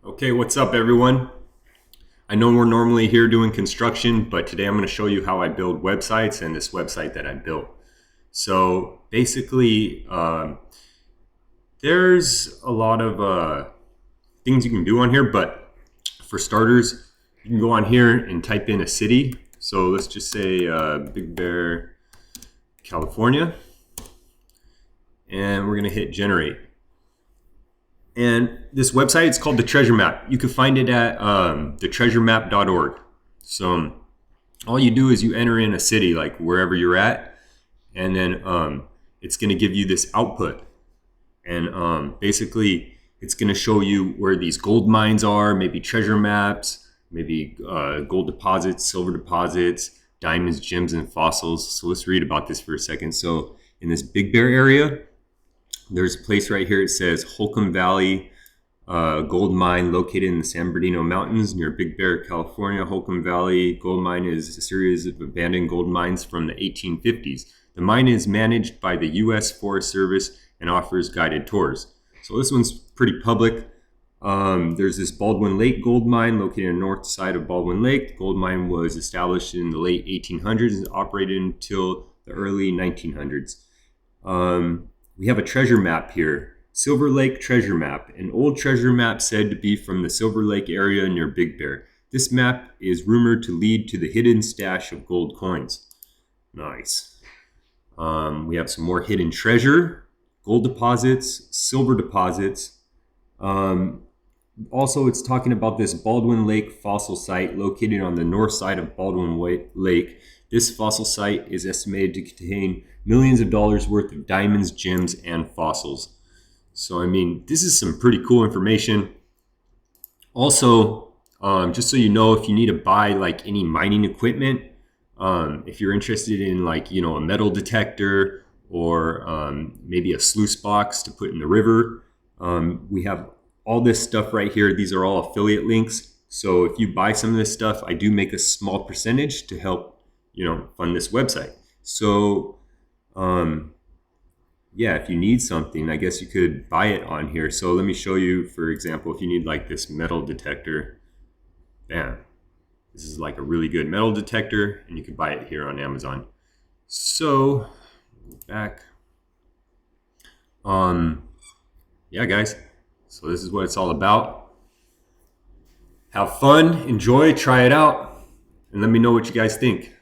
Okay, what's up everyone? I know we're normally here doing construction, but today I'm going to show you how I build websites and this website that I built. So basically, there's a lot of things you can do on here, but for starters, you can go on here and type in a city. So let's just say Big Bear, California, and we're going to hit generate. And this website is called the Treasure Map. You can find it at thetreasuremap.org. So all you do is you enter in a city, like wherever you're at, and then it's going to give you this output. And basically, it's going to show you where these gold mines are, maybe treasure maps, maybe gold deposits, silver deposits, diamonds, gems, and fossils. So let's read about this for a second. So in this Big Bear area, there's a place right here. It says Holcomb Valley gold mine located in the San Bernardino Mountains near Big Bear, California. Holcomb Valley gold mine is a series of abandoned gold mines from the 1850s. The mine is managed by the U.S. Forest Service and offers guided tours. So this one's pretty public. There's this Baldwin Lake gold mine located on the north side of Baldwin Lake. The gold mine was established in the late 1800s and operated until the early 1900s. We have a treasure map here. Silver Lake treasure map, an old treasure map said to be from the Silver Lake area near Big Bear. This map is rumored to lead to the hidden stash of gold coins. Nice. We have some more hidden treasure, gold deposits, silver deposits. Also, it's talking about this Baldwin Lake fossil site located on the north side of Baldwin Lake. This fossil site is estimated to contain millions of dollars worth of diamonds, gems, and fossils. So, I mean, this is some pretty cool information. Also, just so you know, if you need to buy like any mining equipment, if you're interested in like, you know, a metal detector or maybe a sluice box to put in the river, we have all this stuff right here. These are all affiliate links. So if you buy some of this stuff, I do make a small percentage to help, you know, fund this website. So, yeah, if you need something, I guess you could buy it on here. So let me show you, for example, if you need like this metal detector, bam, this is like a really good metal detector and you can buy it here on Amazon. So back, yeah, guys, so this is what it's all about. Have fun, enjoy, try it out, and let me know what you guys think.